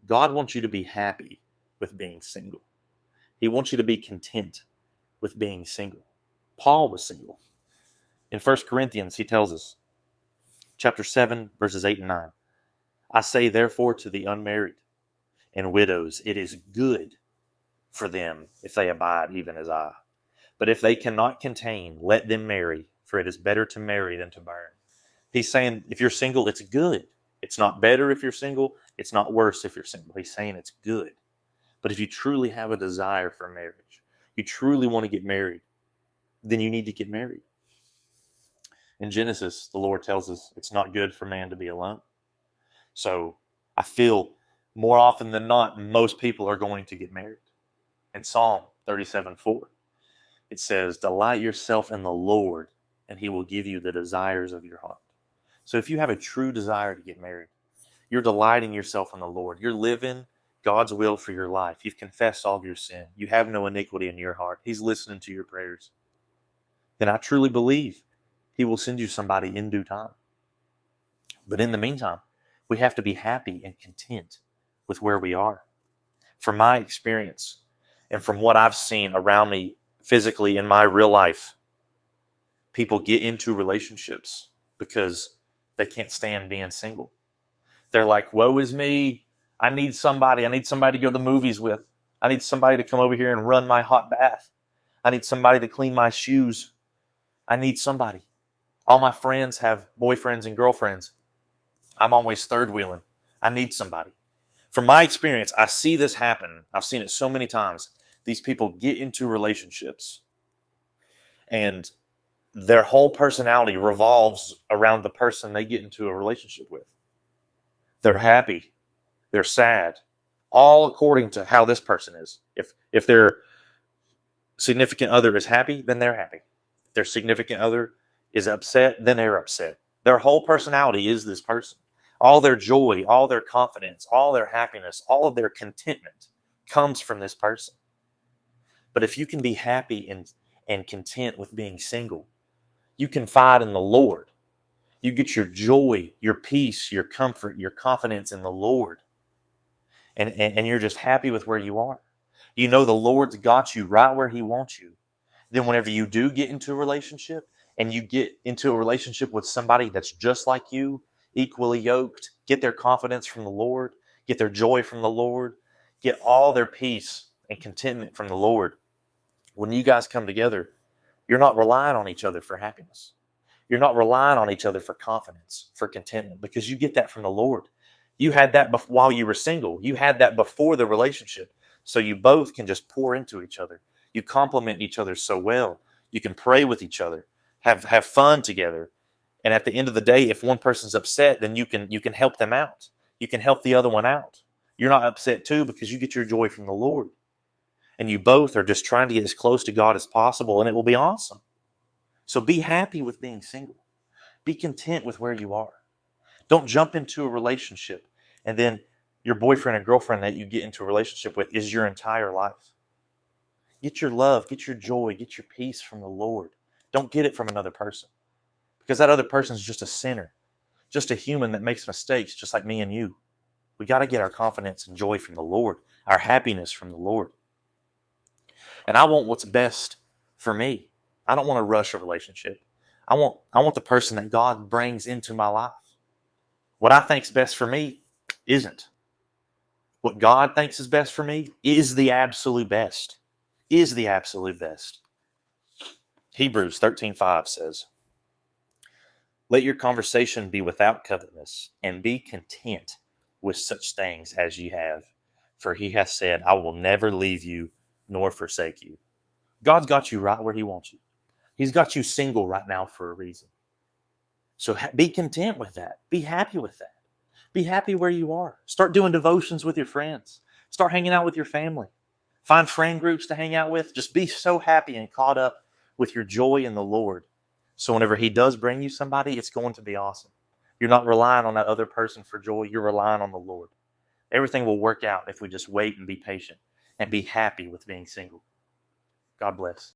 God wants you to be happy with being single. He wants you to be content with being single. Paul was single. In 1 Corinthians, he tells us, chapter 7, verses 8 and 9, I say therefore to the unmarried and widows, it is good for them if they abide even as I. But if they cannot contain, let them marry, for it is better to marry than to burn. He's saying if you're single, it's good. It's not better if you're single. It's not worse if you're single. He's saying it's good. But if you truly have a desire for marriage, you truly want to get married, then you need to get married. In Genesis, the Lord tells us it's not good for man to be alone. So I feel more often than not, most people are going to get married. In Psalm 37:4, it says, delight yourself in the Lord, and he will give you the desires of your heart. So if you have a true desire to get married, you're delighting yourself in the Lord. You're living God's will for your life. You've confessed all of your sin. You have no iniquity in your heart. He's listening to your prayers. Then I truly believe he will send you somebody in due time. But in the meantime, we have to be happy and content with where we are. From my experience and from what I've seen around me physically in my real life, people get into relationships because they can't stand being single. They're like, woe is me. I need somebody. I need somebody to go to the movies with. I need somebody to come over here and run my hot bath. I need somebody to clean my shoes. I need somebody. All my friends have boyfriends and girlfriends. I'm always third wheeling. I need somebody. From my experience, I see this happen. I've seen it so many times. These people get into relationships and their whole personality revolves around the person they get into a relationship with. They're happy. They're sad. All according to how this person is. If their significant other is happy, then they're happy. If their significant other is upset, then they're upset. Their whole personality is this person. All their joy, all their confidence, all their happiness, all of their contentment comes from this person. But if you can be happy and content with being single, you confide in the Lord. You get your joy, your peace, your comfort, your confidence in the Lord. And you're just happy with where you are. You know the Lord's got you right where he wants you. Then whenever you do get into a relationship and you get into a relationship with somebody that's just like you, equally yoked, get their confidence from the Lord, get their joy from the Lord, get all their peace and contentment from the Lord. When you guys come together, you're not relying on each other for happiness. You're not relying on each other for confidence, for contentment, because you get that from the Lord. You had that while you were single. You had that before the relationship. So you both can just pour into each other. You complement each other so well. You can pray with each other, have fun together. And at the end of the day, if one person's upset, then you can help them out. You can help the other one out. You're not upset too because you get your joy from the Lord. And you both are just trying to get as close to God as possible, and it will be awesome. So be happy with being single. Be content with where you are. Don't jump into a relationship and then your boyfriend or girlfriend that you get into a relationship with is your entire life. Get your love, get your joy, get your peace from the Lord. Don't get it from another person. Because that other person is just a sinner, just a human that makes mistakes, just like me and you. We got to get our confidence and joy from the Lord, our happiness from the Lord. And I want what's best for me. I don't want to rush a relationship. I want the person that God brings into my life. What I think's best for me isn't. What God thinks is best for me is the absolute best. Is the absolute best. Hebrews 13:5 says, let your conversation be without covetousness, and be content with such things as ye have. For he hath said, I will never leave you nor forsake you. God's got you right where he wants you. He's got you single right now for a reason. So be content with that. Be happy with that. Be happy where you are. Start doing devotions with your friends. Start hanging out with your family. Find friend groups to hang out with. Just be so happy and caught up with your joy in the Lord. So whenever he does bring you somebody, it's going to be awesome. You're not relying on that other person for joy. You're relying on the Lord. Everything will work out if we just wait and be patient and be happy with being single. God bless.